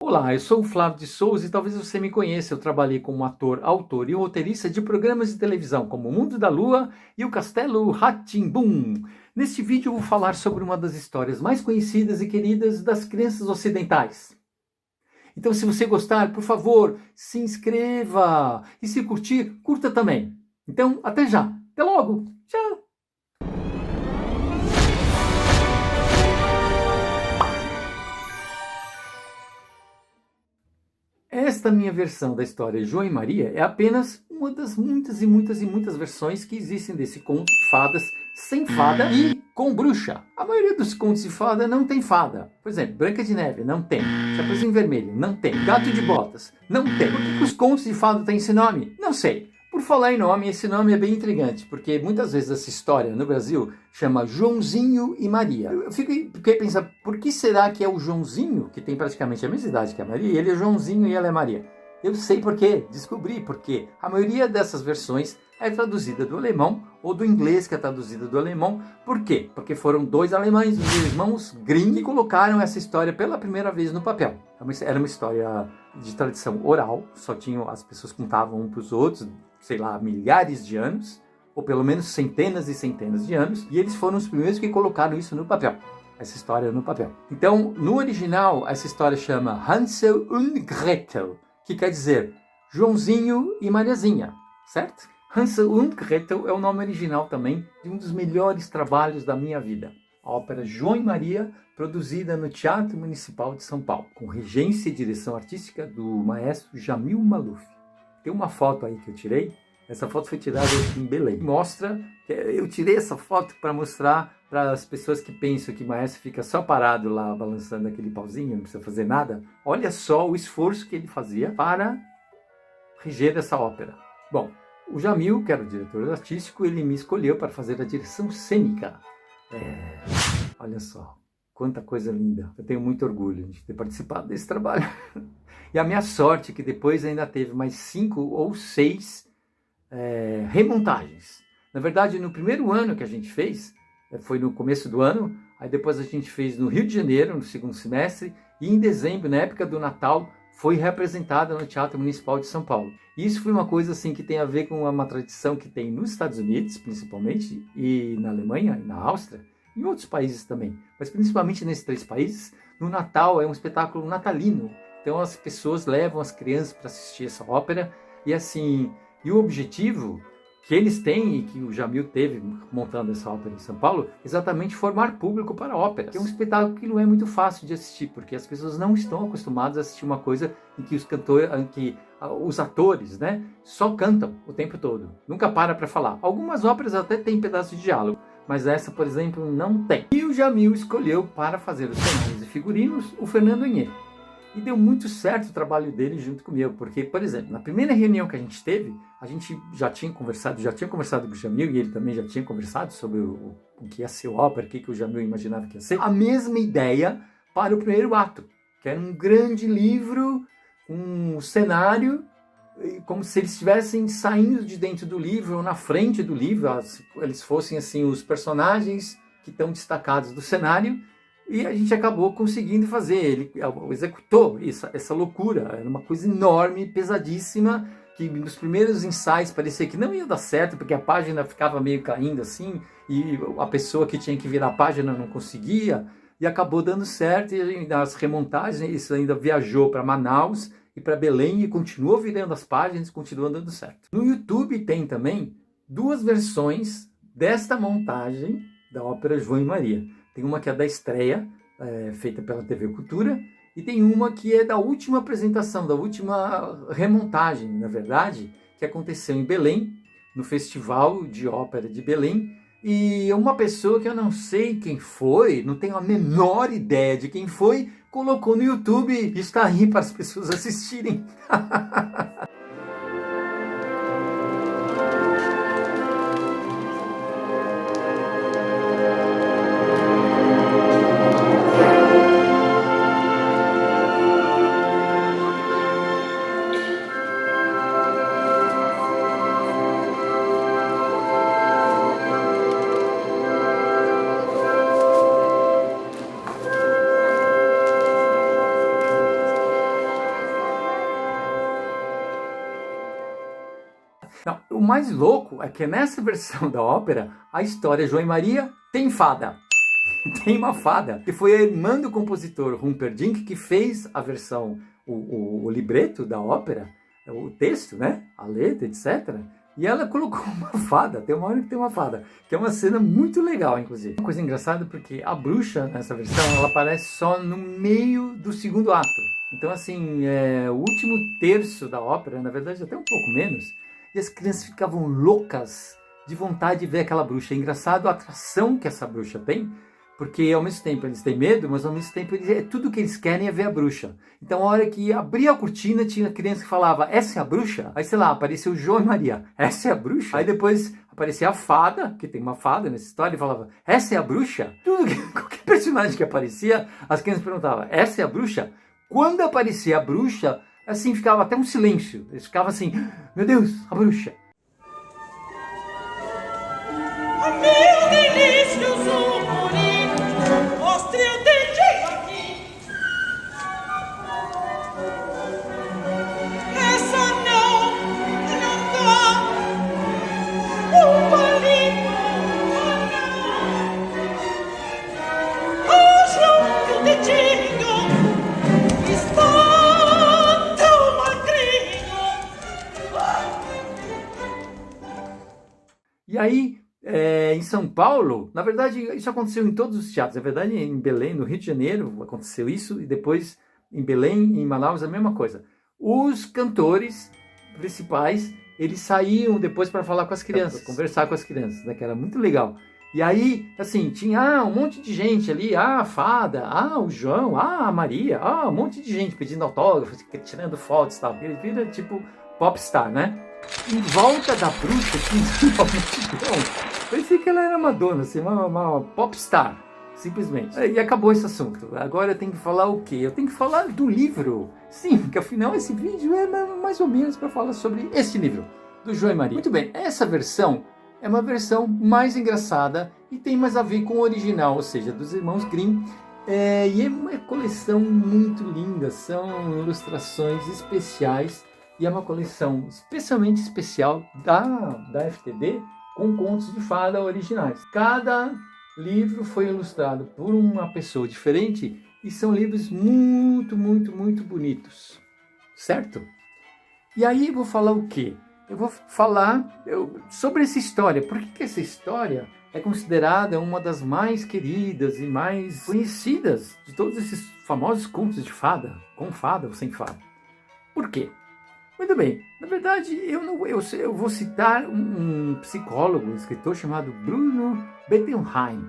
Olá, eu sou o Flávio de Souza e talvez você me conheça. Eu trabalhei como ator, autor e roteirista de programas de televisão como O Mundo da Lua e O Castelo Rá-Tim-Bum. Neste vídeo eu vou falar sobre uma das histórias mais conhecidas e queridas das crianças ocidentais. Então, se você gostar, por favor, se inscreva. E se curtir, curta também. Então, até já. Até logo. Tchau. Esta minha versão da história João e Maria é apenas uma das muitas versões que existem desse conto de fadas sem fada e com bruxa. A maioria dos contos de fada não tem fada. Por exemplo, Branca de Neve não tem. Chapeuzinho Vermelho não tem. Gato de Botas não tem. Por que os contos de fada têm esse nome? Não sei. Por falar em nome, esse nome é bem intrigante, porque muitas vezes essa história no Brasil chama Joãozinho e Maria. Eu fiquei pensando, por que será que é o Joãozinho, que tem praticamente a mesma idade que a Maria, ele é Joãozinho e ela é Maria? Eu sei por quê, descobri por quê. A maioria dessas versões é traduzida do alemão ou do inglês, que é traduzida do alemão. Por quê? Porque foram dois alemães, os irmãos Grimm, que colocaram essa história pela primeira vez no papel. Era uma história de tradição oral, só tinham, as pessoas contavam um para os outros, sei lá, milhares de anos, ou pelo menos centenas e centenas de anos, e eles foram os primeiros que colocaram isso no papel, essa história no papel. Então, no original, essa história chama Hansel und Gretel, que quer dizer Joãozinho e Mariazinha, certo? Hansel und Gretel é o nome original também de um dos melhores trabalhos da minha vida. A ópera João e Maria, produzida no Teatro Municipal de São Paulo, com regência e direção artística do maestro Jamil Maluf. Tem uma foto aí que eu tirei, essa foto foi tirada em Belém. Mostra, eu tirei essa foto para mostrar para as pessoas que pensam que o maestro fica só parado lá balançando aquele pauzinho, não precisa fazer nada. Olha só o esforço que ele fazia para reger essa ópera. Bom, o Jamil, que era o diretor artístico, ele me escolheu para fazer a direção cênica. Olha só, quanta coisa linda. Eu tenho muito orgulho de ter participado desse trabalho. E a minha sorte é que depois ainda teve mais 5 ou 6 remontagens. Na verdade, no primeiro ano que a gente fez, foi no começo do ano, aí depois a gente fez no Rio de Janeiro, no segundo semestre, e em dezembro, na época do Natal, foi representada no Teatro Municipal de São Paulo. E isso foi uma coisa assim que tem a ver com uma tradição que tem nos Estados Unidos, principalmente, e na Alemanha, e na Áustria, e em outros países também. Mas principalmente nesses 3 países, no Natal é um espetáculo natalino. Então as pessoas levam as crianças para assistir essa ópera e assim, e o objetivo que eles têm e que o Jamil teve montando essa ópera em São Paulo, exatamente formar público para a ópera. Que é um espetáculo que não é muito fácil de assistir, porque as pessoas não estão acostumadas a assistir uma coisa em que os atores, né, só cantam o tempo todo, nunca para falar. Algumas óperas até têm pedaços de diálogo, mas essa, por exemplo, não tem. E o Jamil escolheu para fazer os cenários e figurinos o Fernando Henné. E deu muito certo o trabalho dele junto comigo, porque, por exemplo, na primeira reunião que a gente teve, a gente já tinha conversado com o Jamil, e ele também já tinha conversado sobre o que ia ser o ópera, o que o Jamil imaginava que ia ser. A mesma ideia para o primeiro ato, que era um grande livro, um cenário, como se eles estivessem saindo de dentro do livro, ou na frente do livro, eles fossem assim os personagens que estão destacados do cenário. E a gente acabou conseguindo fazer, ele executou essa loucura, era uma coisa enorme, pesadíssima, que nos primeiros ensaios parecia que não ia dar certo, porque a página ficava meio caindo assim, e a pessoa que tinha que virar a página não conseguia, e acabou dando certo, e nas remontagens isso ainda viajou para Manaus e para Belém, e continuou virando as páginas, continuou dando certo. No YouTube tem também 2 versões desta montagem da ópera João e Maria. Tem uma que é da estreia, feita pela TV Cultura, e tem uma que é da última apresentação, da última remontagem, na verdade, que aconteceu em Belém, no Festival de Ópera de Belém, e uma pessoa que eu não sei quem foi, não tenho a menor ideia de quem foi, colocou no YouTube e está aí para as pessoas assistirem. Não, o mais louco é que nessa versão da ópera, a história João e Maria tem fada. Tem uma fada, que foi a irmã do compositor Humperdinck que fez a versão, o libreto da ópera, o texto, né? A letra, etc. E ela colocou uma fada, tem uma hora que tem uma fada, que é uma cena muito legal, inclusive. Uma coisa engraçada porque a bruxa, nessa versão, ela aparece só no meio do segundo ato. Então, assim, o último terço da ópera, na verdade até um pouco menos, e as crianças ficavam loucas de vontade de ver aquela bruxa. É engraçado a atração que essa bruxa tem, porque ao mesmo tempo eles têm medo, mas ao mesmo tempo tudo que eles querem é ver a bruxa. Então a hora que abria a cortina, tinha criança que falava, essa é a bruxa? Aí sei lá, apareceu João e Maria, essa é a bruxa? Aí depois aparecia a fada, que tem uma fada nessa história, e falava, essa é a bruxa? Qualquer personagem que aparecia, as crianças perguntavam, essa é a bruxa? Quando aparecia a bruxa, assim ficava até um silêncio. Eles ficavam assim, meu Deus, a bruxa. Meu delicioso bonito, mostre o dedinho aqui. Essa não dá. Um palito, não. Hoje o dedinho está tão magrinho. E aí, em São Paulo, na verdade, isso aconteceu em todos os teatros. Na verdade, em Belém, no Rio de Janeiro, aconteceu isso, e depois em Belém, em Manaus, a mesma coisa. Os cantores principais, eles saíam depois para falar com as crianças, conversar com as crianças, né, que era muito legal. E aí, assim, tinha um monte de gente ali, a fada, o João, a Maria, um monte de gente pedindo autógrafos, tirando fotos e tal. Vira tipo popstar, né? Em volta da bruxa, que uma multidão. Parecia que ela era Madonna, assim, uma popstar, simplesmente. E acabou esse assunto. Agora eu tenho que falar o quê? Eu tenho que falar do livro. Sim, porque afinal esse vídeo é mais ou menos para falar sobre esse livro, do João e Maria. Muito bem, essa versão é uma versão mais engraçada e tem mais a ver com o original, ou seja, dos irmãos Grimm. E é uma coleção muito linda, são ilustrações especiais e é uma coleção especialmente especial da FTD com contos de fada originais. Cada livro foi ilustrado por uma pessoa diferente e são livros muito, muito, muito bonitos, certo? E aí eu vou falar o quê? Eu vou falar sobre essa história. Por que essa história é considerada uma das mais queridas e mais conhecidas de todos esses famosos contos de fada, com fada ou sem fada? Por quê? Muito bem, na verdade eu vou citar um psicólogo, um escritor chamado Bruno Bettelheim,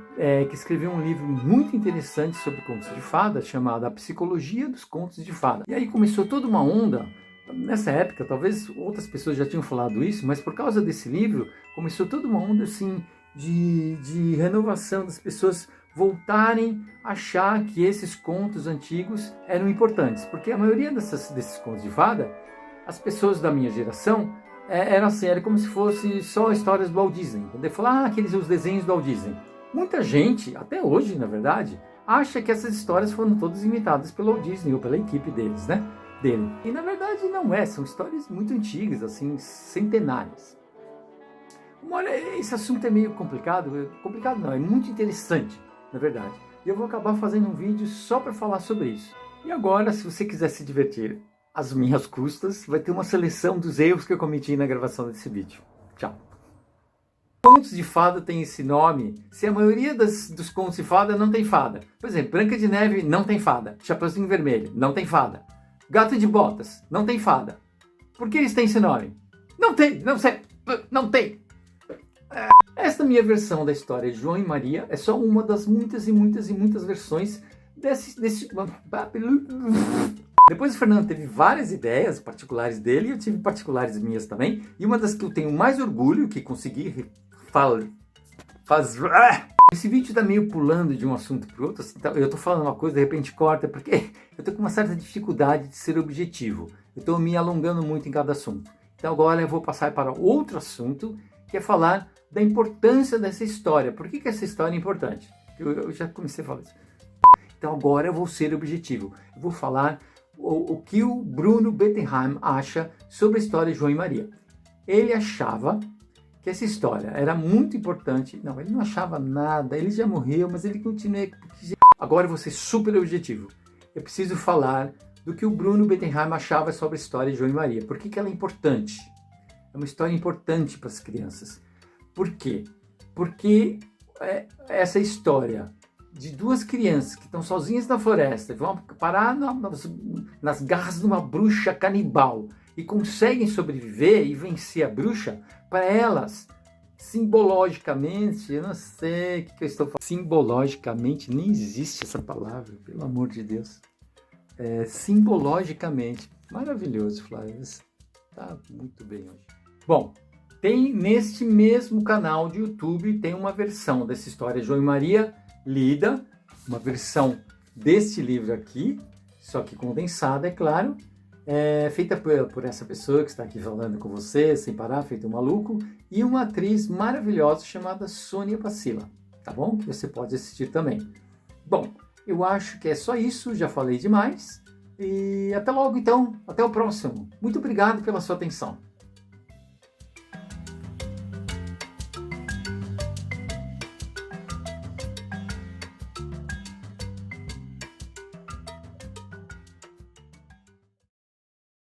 que escreveu um livro muito interessante sobre contos de fada, chamado A Psicologia dos Contos de Fada. E aí começou toda uma onda. Nessa época, talvez outras pessoas já tinham falado isso, mas por causa desse livro, começou toda uma onda assim, de renovação das pessoas voltarem a achar que esses contos antigos eram importantes. Porque a maioria desses contos de fada, as pessoas da minha geração, eram assim, era como se fosse só histórias do Walt Disney. Quando ele fala, os desenhos do Walt Disney. Muita gente, até hoje, na verdade, acha que essas histórias foram todas inventadas pelo Walt Disney ou pela equipe deles, né? Dele. E na verdade não são histórias muito antigas, assim, centenárias. Olha, esse assunto é meio complicado não, é muito interessante, na verdade. E eu vou acabar fazendo um vídeo só para falar sobre isso. E agora, se você quiser se divertir às minhas custas, vai ter uma seleção dos erros que eu cometi na gravação desse vídeo. Tchau! Contos de fada tem esse nome se a maioria dos contos de fada não tem fada. Por exemplo, Branca de Neve não tem fada, Chapeuzinho Vermelho não tem fada, Gato de Botas não tem fada. Por que eles têm esse nome? Não tem, não sei, não tem. Esta minha versão da história de João e Maria é só uma das muitas e muitas e muitas versões desse... Depois o Fernando teve várias ideias particulares dele e eu tive particulares minhas também. E uma das que eu tenho mais orgulho, que consegui Esse vídeo tá meio pulando de um assunto para o outro. Assim, eu tô falando uma coisa, de repente corta, porque eu tô com uma certa dificuldade de ser objetivo. Eu tô me alongando muito em cada assunto. Então agora eu vou passar para outro assunto, que é falar da importância dessa história. Por que essa história é importante? Eu já comecei a falar isso. Então agora eu vou ser objetivo. Eu vou falar o que o Bruno Bettelheim acha sobre a história de João e Maria. Ele achava que essa história era muito importante. Não, ele não achava nada, ele já morreu, mas ele continua. Agora eu vou ser super objetivo. Eu preciso falar do que o Bruno Bettenheim achava sobre a história de João e Maria. Por que ela é importante? É uma história importante para as crianças. Por quê? Porque essa história de duas crianças que estão sozinhas na floresta, vão parar nas garras de uma bruxa canibal e conseguem sobreviver e vencer a bruxa, para elas, simbologicamente, eu não sei o que eu estou falando, simbologicamente, nem existe essa palavra, pelo amor de Deus. Simbologicamente, maravilhoso, Flávio, está muito bem hoje. Bom, tem neste mesmo canal de YouTube, tem uma versão dessa história João e Maria lida, uma versão deste livro aqui, só que condensada, é claro, feita por essa pessoa que está aqui falando com você, sem parar, feito um maluco, e uma atriz maravilhosa chamada Sônia Pacilla, tá bom? Que você pode assistir também. Bom, eu acho que é só isso, já falei demais, e até logo então, até o próximo. Muito obrigado pela sua atenção.